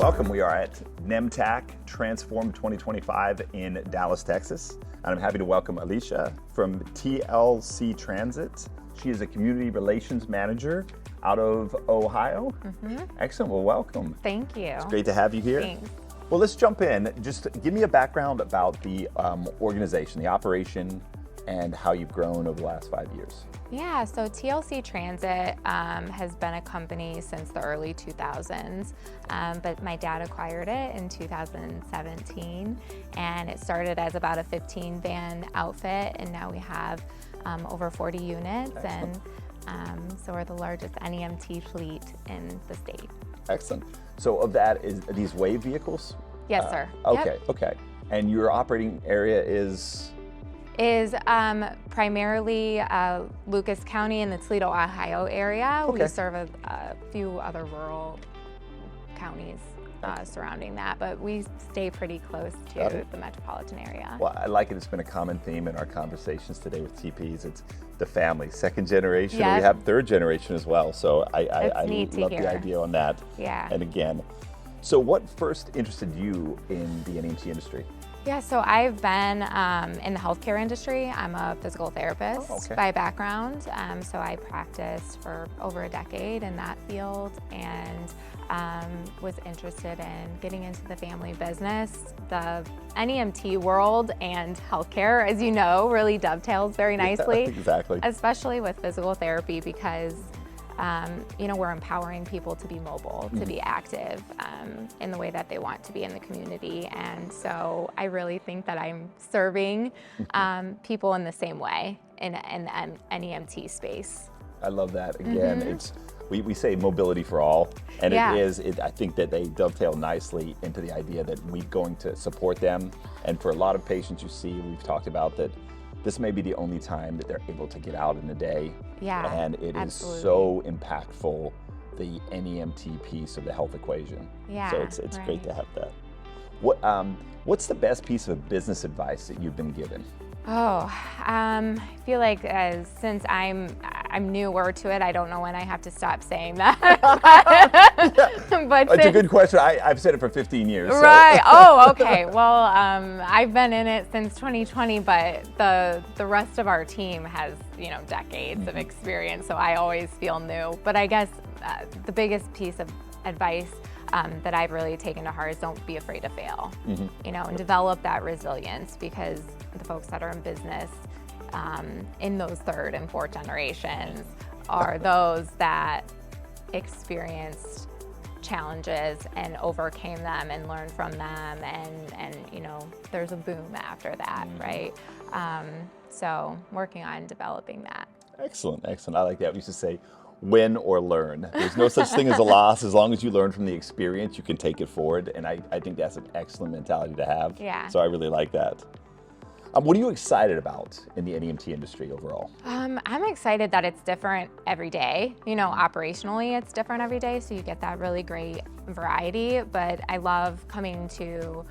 Welcome. We are at NEMTAC Transform 2025 in Dallas, Texas. And I'm happy to welcome Alisha from TLC Transit. She is a community relations manager out of Ohio. Excellent. Well, welcome. Thank you. It's great to have you here. Thanks. Well, let's jump in. Just give me a background about the organization, the operation, and how you've grown over the last 5 years. Yeah, so TLC Transit has been a company since the early 2000s, but my dad acquired it in 2017, and it started as about a 15-van outfit, and now we have over 40 units. Excellent. And so we're the largest NEMT fleet in the state. Excellent. So of that, are these wave vehicles? Yes, sir. Okay, Yep. okay. And your operating area is? Is primarily Lucas County in the Toledo, Ohio area. Okay. We serve a few other rural counties surrounding that, but we stay pretty close to the metropolitan area. Well, I like it. It's been a common theme in our conversations today with TPs. It's the family, second generation. Yep. We have third generation as well. So I neat to love hear. the idea on that. Yeah. And again, so what first interested you in the NEMT industry? Yeah, so I've been in the healthcare industry. I'm a physical therapist by background, so I practiced for over a decade in that field and was interested in getting into the family business. The NEMT world and healthcare, as you know, really dovetails very nicely. Yeah, exactly. Especially with physical therapy because we're empowering people to be mobile, to be active in the way that they want to be in the community. And so I really think that I'm serving people in the same way in the NEMT space. I love that. Again, it's we say mobility for all, and I think that they dovetail nicely into the idea that we're going to support them. And for a lot of patients you see, we've talked about that this may be the only time that they're able to get out in the day. Yeah, and it absolutely. is so impactful, the NEMT piece of the health equation. Yeah, so it's great to have that. What's the best piece of business advice that you've been given? I feel like since I'm newer to it, I don't know when I have to stop saying that. But It's a good question. I've said it for 15 years. So. Right. Oh, okay. Well, I've been in it since 2020, but the rest of our team has decades of experience, so I always feel new. But I guess the biggest piece of advice that I've really taken to heart is don't be afraid to fail, and develop that resilience, because the folks that are in business in those third and fourth generations are those that experienced challenges and overcame them and learned from them, and there's a boom after that, right? So working on developing that. Excellent. I like that. We used to say, win or learn. There's no such thing as a loss. As long as you learn from the experience, you can take it forward. And I think that's an excellent mentality to have. Yeah. So I really like that. What are you excited about in the NEMT industry overall? I'm excited that it's different every day. Operationally, it's different every day, so you get that really great variety. But I love coming to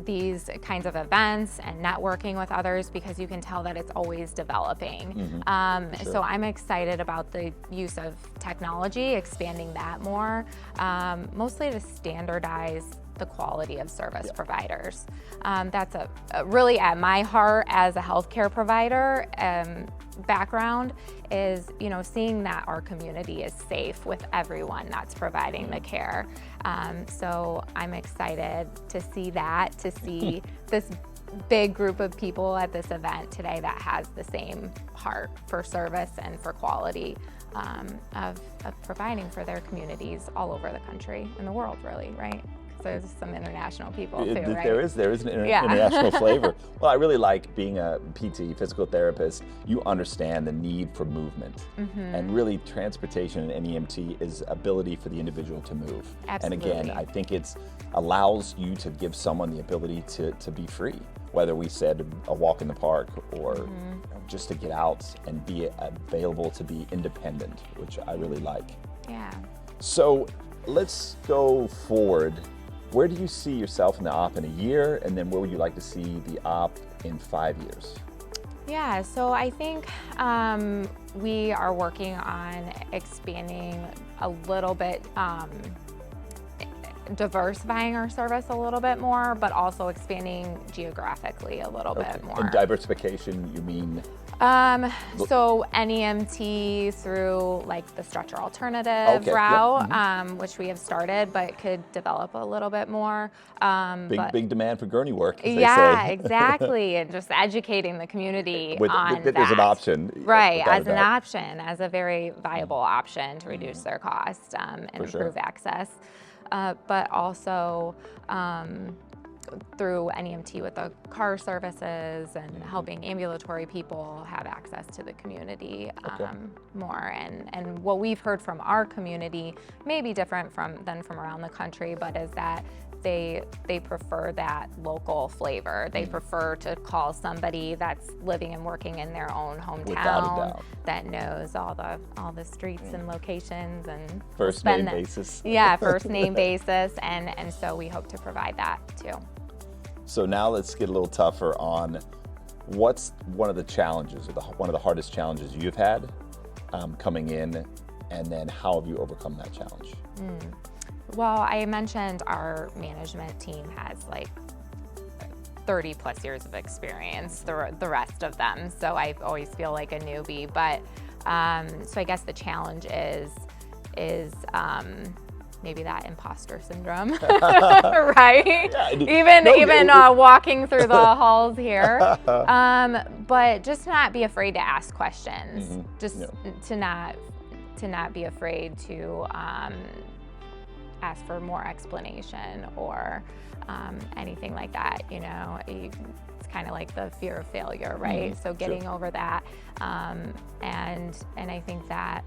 these kinds of events and networking with others, because you can tell that it's always developing. Sure. So I'm excited about the use of technology, expanding that more, mostly to standardize the quality of service providers. That's a really at my heart as a healthcare provider background is, seeing that our community is safe with everyone that's providing the care. So I'm excited to see that, to see this big group of people at this event today that has the same heart for service and for quality of providing for their communities all over the country and the world, really, right? There's some international people too, right? There is an international flavor. Well, I really like being a PT, physical therapist. You understand the need for movement. And really transportation in NEMT is ability for the individual to move. Absolutely. And again, I think it allows you to give someone the ability to be free, whether we said a walk in the park or just to get out and be available to be independent, which I really like. Yeah. So let's go forward. Where do you see yourself in the op in a year, and then where would you like to see the op in 5 years? Yeah, so I think we are working on expanding a little bit diversifying our service a little bit more, but also expanding geographically a little bit more. And diversification, you mean? So NEMT through like the stretcher alternative route, which we have started, but could develop a little bit more. Big demand for gurney work, as yeah, they say. exactly, and just educating the community on that. There's an option. Right, as an option, as a very viable option to reduce their cost and improve access. But also through NEMT with the car services and helping ambulatory people have access to the community more. And what we've heard from our community may be different than from around the country, but is that they prefer that local flavor. They prefer to call somebody that's living and working in their own hometown that knows all the streets and locations and first name basis. Yeah, first name basis, and so we hope to provide that too. So now let's get a little tougher on what's one of the challenges, or one of the hardest challenges you've had coming in, and then how have you overcome that challenge? Well, I mentioned our management team has like 30 plus years of experience, the rest of them, so I always feel like a newbie. But so I guess the challenge is maybe that imposter syndrome, right? Yeah, walking through the halls here, but just not be afraid to ask questions. Just to not be afraid to ask for more explanation or anything like that. You know, it's kind of like the fear of failure, right? So getting over that, and I think that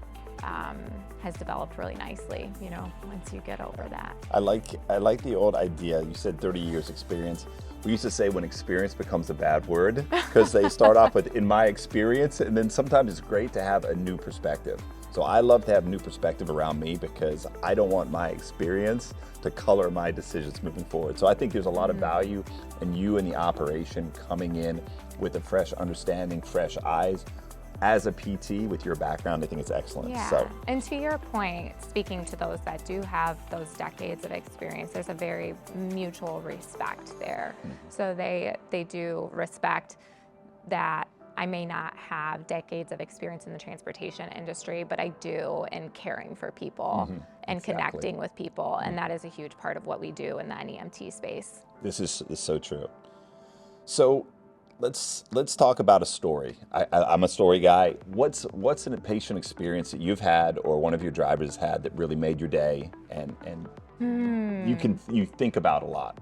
has developed really nicely, you know, once you get over that. I like the old idea. You said 30 years experience. We used to say when experience becomes a bad word, because they start off with "in my experience," and then sometimes it's great to have a new perspective. So I love to have new perspective around me, because I don't want my experience to color my decisions moving forward. So I think there's a lot of value in you and the operation coming in with a fresh understanding, fresh eyes. As a PT with your background, I think it's excellent. Yeah, so. And to your point, speaking to those that do have those decades of experience, there's a very mutual respect there. So they do respect that I may not have decades of experience in the transportation industry, but I do in caring for people and connecting with people, and that is a huge part of what we do in the NEMT space. This is so true. So let's talk about a story. I'm a story guy. What's an patient experience that you've had or one of your drivers had that really made your day and you think about a lot?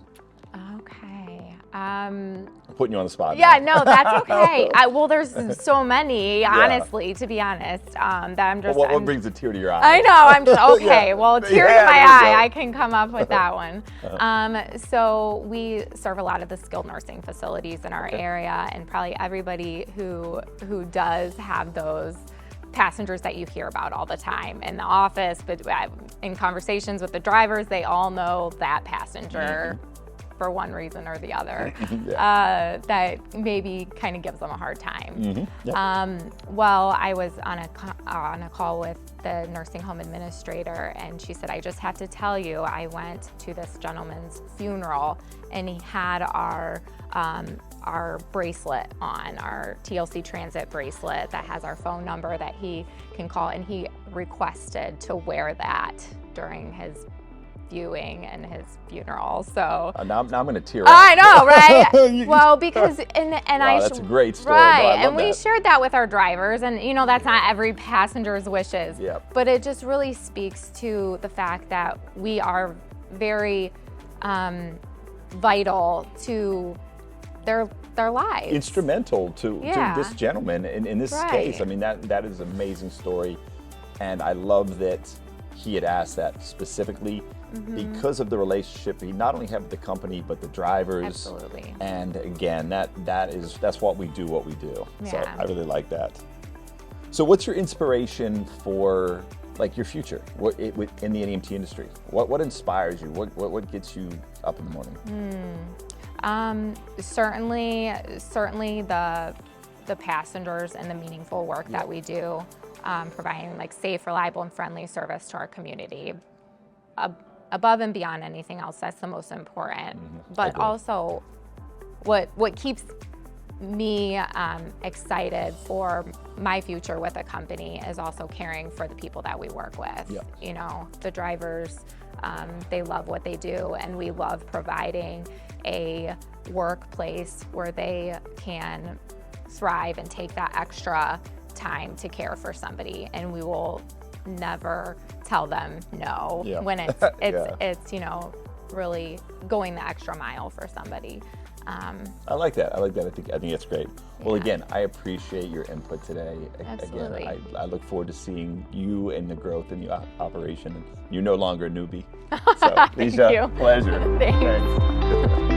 Okay. I'm putting you on the spot. Yeah, no, that's okay. Well, there's so many, honestly, to be honest, that I'm just. What brings a tear to your eye? I know, I'm just, okay, well, a tear to my eye, I can come up with that one. So we serve a lot of the skilled nursing facilities in our area, and probably everybody who does have those passengers that you hear about all the time in the office, but in conversations with the drivers, they all know that passenger. For one reason or the other, that maybe kind of gives them a hard time. Well, I was on a call with the nursing home administrator, and she said, I just have to tell you, I went to this gentleman's funeral, and he had our bracelet on, our TLC Transit bracelet that has our phone number that he can call, and he requested to wear that during his viewing and his funeral. So now I'm going to tear up. I know, right? Well, because that's a great story. Right, and we shared that with our drivers, and you know that's not every passenger's wishes. But it just really speaks to the fact that we are very vital to their lives. Instrumental to this gentleman in this case. I mean, that is an amazing story, and I love that he had asked that specifically because of the relationship he not only had with the company but the drivers. Absolutely. And again, that's what we do. So I really like that. So what's your inspiration for like your future in the NEMT industry? What inspires you? What gets you up in the morning? Certainly the passengers and the meaningful work that we do, providing like safe, reliable, and friendly service to our community. above and beyond anything else, that's the most important. But also, what keeps me excited for my future with a company is also caring for the people that we work with. You know, the drivers, they love what they do, and we love providing a workplace where they can thrive and take that extra time to care for somebody, and we will never tell them no when it's you know, really going the extra mile for somebody. I like that. I think that's great. Well, again, I appreciate your input today. Absolutely. Again, I look forward to seeing you and the growth in the operation. You're no longer a newbie. So, Alisha, pleasure. Thanks.